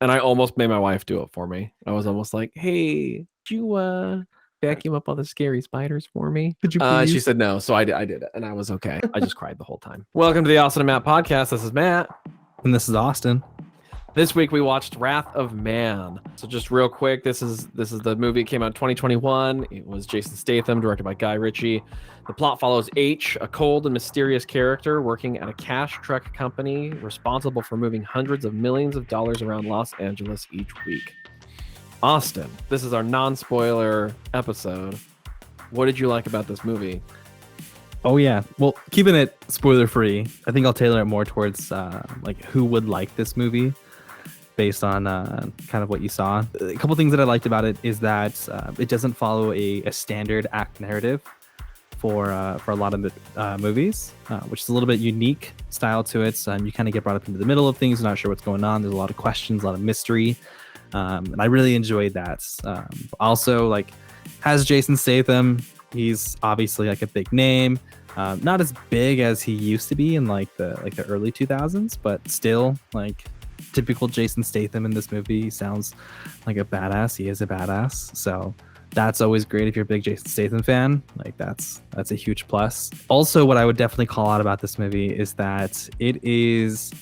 And I almost made my wife do it for me. I was almost like, "Hey, could you vacuum up all the scary spiders for me?" Could you She please? said no, so I did it, and I was okay. I just cried the whole time. Welcome to the Austin and Matt podcast. This is Matt. And this is Austin. This week we watched Wrath of Man. So just real quick, this is the movie. It came out in 2021. It was Jason Statham, directed by Guy Ritchie. The plot follows H, a cold and mysterious character working at a cash truck company responsible for moving hundreds of millions of dollars around Los Angeles each week. Austin, this is our non-spoiler episode. What did you like about this movie? Oh yeah. Well, keeping it spoiler free, I think I'll tailor it more towards like who would like this movie based on kind of what you saw. A couple things that I liked about it is that it doesn't follow a standard act narrative for a lot of the movies, which is a little bit unique style to it. You kind of get brought up into the middle of things, not sure what's going on. There's a lot of questions, a lot of mystery, and I really enjoyed that. Also, like, has Jason Statham. He's obviously like a big name, not as big as he used to be in like the early 2000s, but still like typical Jason Statham in this movie. Sounds like a badass. He is a badass. So that's always great if you're a big Jason Statham fan. Like that's a huge plus. Also, what I would definitely call out about this movie is that it is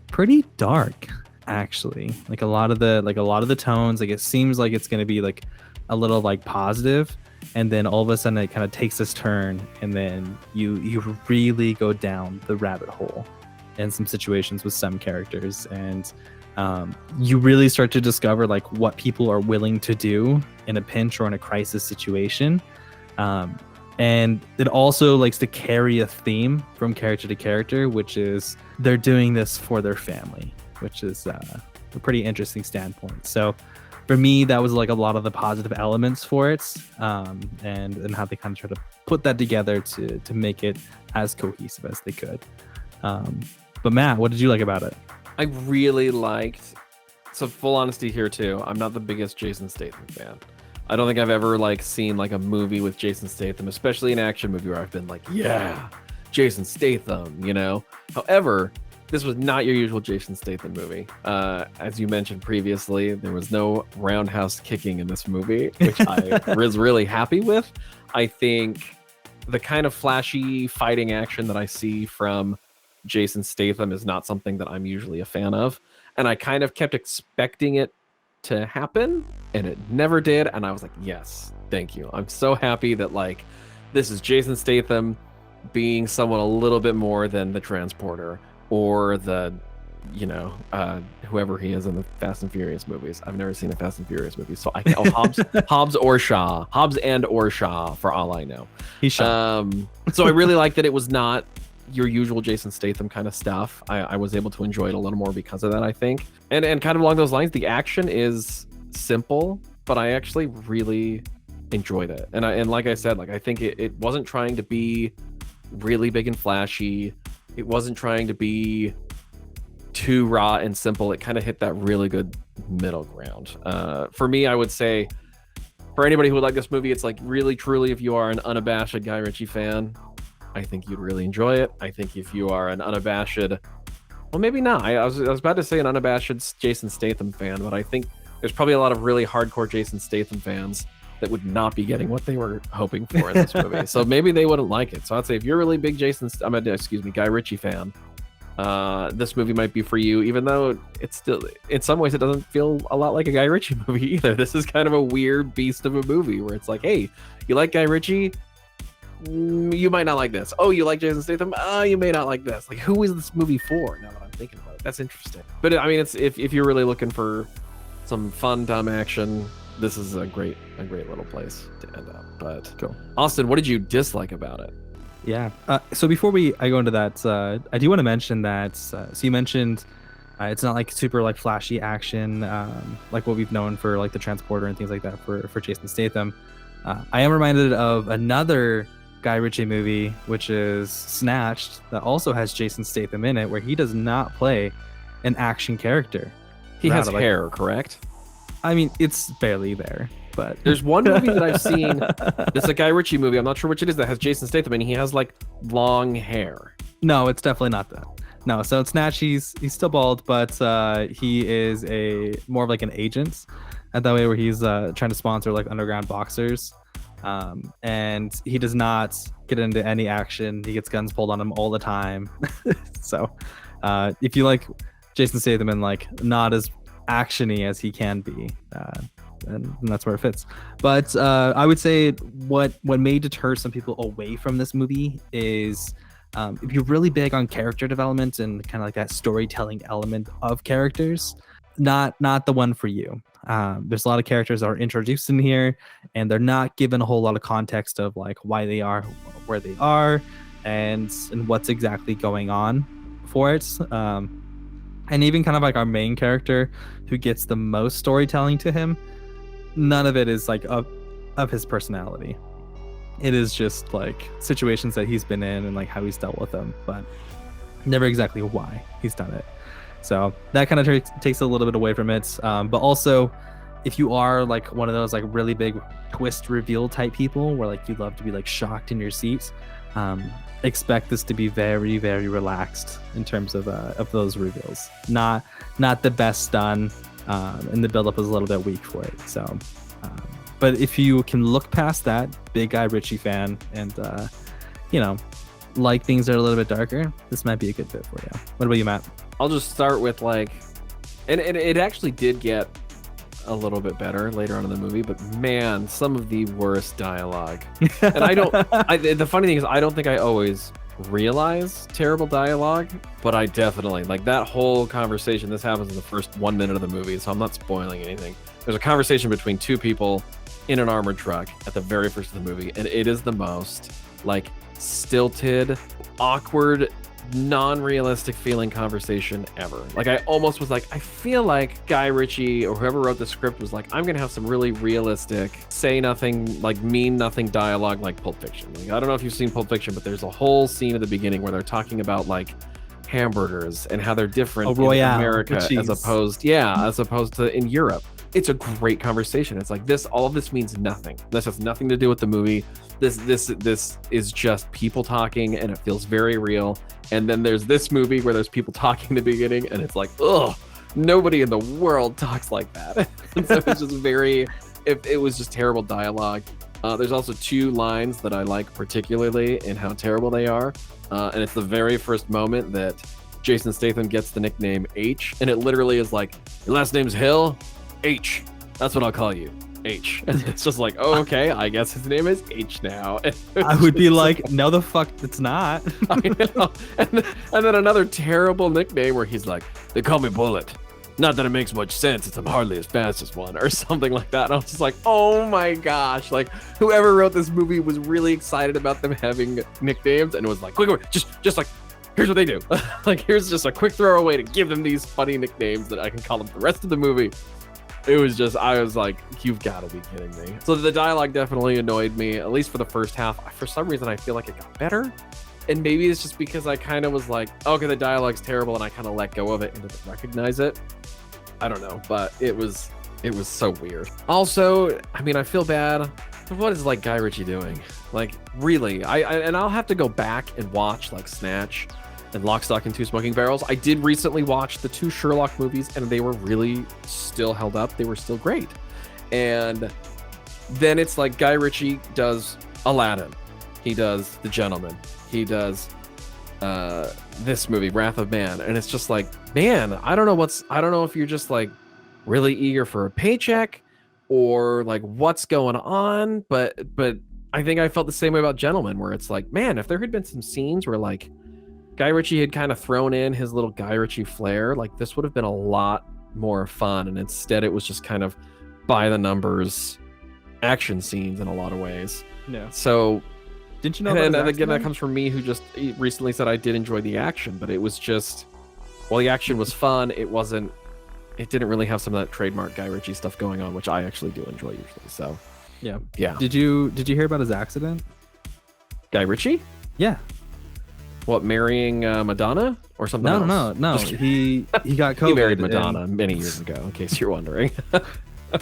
pretty dark, actually. Like a lot of the tones, like it seems like it's gonna be like a little like positive, and then all of a sudden it kind of takes this turn, and then you really go down the rabbit hole in some situations with some characters, and you really start to discover like what people are willing to do in a pinch or in a crisis situation. And it also likes to carry a theme from character to character, which is they're doing this for their family, which is a pretty interesting standpoint. So for me, that was like a lot of the positive elements for it, and how they kind of try to put that together to make it as cohesive as they could. But Matt, what did you like about it? I really liked, so full honesty here too, I'm not the biggest Jason Statham fan. I don't think I've ever like seen like a movie with Jason Statham, especially an action movie, where I've been like, yeah, Jason Statham, you know? However, this was not your usual Jason Statham movie. As you mentioned previously, there was no roundhouse kicking in this movie, which I was really happy with. I think the kind of flashy fighting action that I see from Jason Statham is not something that I'm usually a fan of. And I kind of kept expecting it to happen, and it never did. And I was like, yes, thank you. I'm so happy that like this is Jason Statham being someone a little bit more than the Transporter or the, you know, whoever he is in the Fast and Furious movies. I've never seen a Fast and Furious movie, so I can Hobbs or Shaw, Hobbs and or Shaw, for all I know. He's Shaw. So I really like that it was not your usual Jason Statham kind of stuff. I was able to enjoy it a little more because of that, I think. And kind of along those lines, the action is simple, but I actually really enjoyed it. And like I said, like I think it wasn't trying to be really big and flashy. It wasn't trying to be too raw and simple. It kind of hit that really good middle ground. For me, I would say, for anybody who would like this movie, it's like really, truly, if you are an unabashed Guy Ritchie fan, I think you'd really enjoy it. I think if you are an unabashed, well, maybe not. I was about to say an unabashed Jason Statham fan, but I think there's probably a lot of really hardcore Jason Statham fans that would not be getting what they were hoping for in this movie. So maybe they wouldn't like it. So I'd say if you're a really big Guy Ritchie fan, this movie might be for you, even though it's still, in some ways, it doesn't feel a lot like a Guy Ritchie movie either. This is kind of a weird beast of a movie where it's like, hey, you like Guy Ritchie? You might not like this. Oh, you like Jason Statham? You may not like this. Like, who is this movie for? Now that I'm thinking about it, that's interesting. But I mean, it's if you're really looking for some fun, dumb action, this is a great little place to end up. But Cool. Austin, what did you dislike about it? Yeah. So before I go into that, I do want to mention that. So you mentioned it's not like super like flashy action, like what we've known for like the Transporter and things like that for Jason Statham. I am reminded of another Guy Ritchie movie, which is Snatched, that also has Jason Statham in it, where he does not play an action character. He has hair, correct? I mean, it's barely there, but there's one movie that I've seen. It's a Guy Ritchie movie. I'm not sure which it is that has Jason Statham, and he has like long hair. No, it's definitely not that. No, so in Snatch, he's still bald, but he is a more of like an agent at that way, where he's trying to sponsor like underground boxers, and he does not get into any action. He gets guns pulled on him all the time. So if you like Jason Statham and like not as actiony as he can be, and that's where it fits. But I would say what may deter some people away from this movie is if you're really big on character development and kind of like that storytelling element of characters, not the one for you. There's a lot of characters that are introduced in here, and they're not given a whole lot of context of like why they are where they are, and what's exactly going on for it. And even kind of like our main character, who gets the most storytelling to him, none of it is like of his personality. It is just like situations that he's been in and like how he's dealt with them, but never exactly why he's done it. So that kind of takes a little bit away from it. But also, if you are like one of those like really big twist reveal type people where like you love to be like shocked in your seats, expect this to be very, very relaxed in terms of those reveals. Not the best done, and the buildup is a little bit weak for it. So but if you can look past that, big Guy Ritchie fan, and like things that are a little bit darker, this might be a good fit for you. What about you, Matt? I'll just start with like, and it actually did get a little bit better later on in the movie, but man, some of the worst dialogue. And the funny thing is, I don't think I always realize terrible dialogue, but I definitely, like that whole conversation, this happens in the first 1 minute of the movie, so I'm not spoiling anything. There's a conversation between two people in an armored truck at the very first of the movie, and it is the most like stilted, awkward, non-realistic feeling conversation ever. Like I almost was like, I feel like Guy Ritchie or whoever wrote the script was like, I'm gonna have some really realistic, say nothing, like mean nothing dialogue like Pulp Fiction. Like, I don't know if you've seen Pulp Fiction, but there's a whole scene at the beginning where they're talking about like hamburgers and how they're different in America as opposed to in Europe. It's a great conversation. It's like this, all of this means nothing. This has nothing to do with the movie. This is just people talking, and it feels very real. And then there's this movie where there's people talking in the beginning, and it's like, ugh, nobody in the world talks like that. And so it's just it was just terrible dialogue. There's also two lines that I like particularly in how terrible they are. And it's the very first moment that Jason Statham gets the nickname H, and it literally is like, your last name's Hill? H. That's what I'll call you. H. And it's just like, oh, okay, I guess his name is H now. I would be like, no, the fuck, it's not. I know. And then another terrible nickname where he's like, they call me Bullet. Not that it makes much sense, it's I'm hardly as fast as one, or something like that. And I was just like, oh my gosh, like whoever wrote this movie was really excited about them having nicknames, and it was like, quick, just like, here's what they do. Like, here's just a quick throwaway to give them these funny nicknames that I can call them the rest of the movie. It was just, I was like, you've got to be kidding me. So the dialogue definitely annoyed me, at least for the first half. For some reason, I feel like it got better. And maybe it's just because I kind of was like, okay, the dialogue's terrible, and I kind of let go of it and didn't recognize it. I don't know, but it was so weird. Also, I mean, I feel bad. What is like Guy Ritchie doing? Like, really? And I'll have to go back and watch like Snatch and Lock, Stock, and Two Smoking Barrels. I did recently watch the two Sherlock movies, and they were really still held up. They were still great. And then it's like Guy Ritchie does Aladdin. He does The Gentleman. He does this movie, Wrath of Man. And it's just like, man, I don't know if you're just like really eager for a paycheck or like what's going on. But I think I felt the same way about Gentleman, where it's like, man, if there had been some scenes where like Guy Ritchie had kind of thrown in his little Guy Ritchie flair, like this would have been a lot more fun. And instead it was just kind of by the numbers action scenes in a lot of ways. Yeah. So didn't you know? And again, that comes from me, who just recently said I did enjoy the action, but it was just, well, the action was fun. It didn't really have some of that trademark Guy Ritchie stuff going on, which I actually do enjoy usually. So yeah. Did you hear about his accident? Guy Ritchie? Yeah. What, marrying Madonna or something else? No. He got COVID. He married Madonna many years ago, in case you're wondering.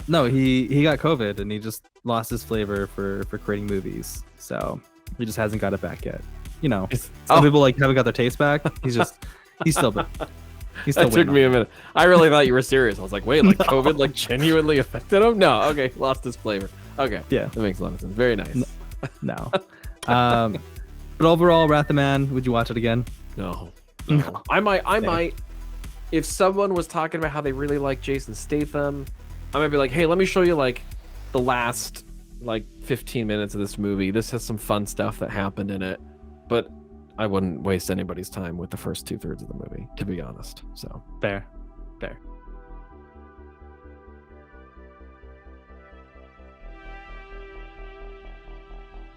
No, he got COVID, and he just lost his flavor for creating movies. So he just hasn't got it back yet. You know, some people like haven't got their taste back. He's He's still That waiting took on me it. a minute. I really thought you were serious. I was like, wait, like COVID like genuinely affected him? No, okay, lost his flavor. Okay, Yeah. that makes a lot of sense. Very nice. No. But overall, Wrath of Man, would you watch it again? No. No. I Same. might. If someone was talking about how they really like Jason Statham, I might be like, hey, let me show you like the last like 15 minutes of this movie. This has some fun stuff that happened in it, but I wouldn't waste anybody's time with the first 2/3 of the movie, to be honest. So Fair.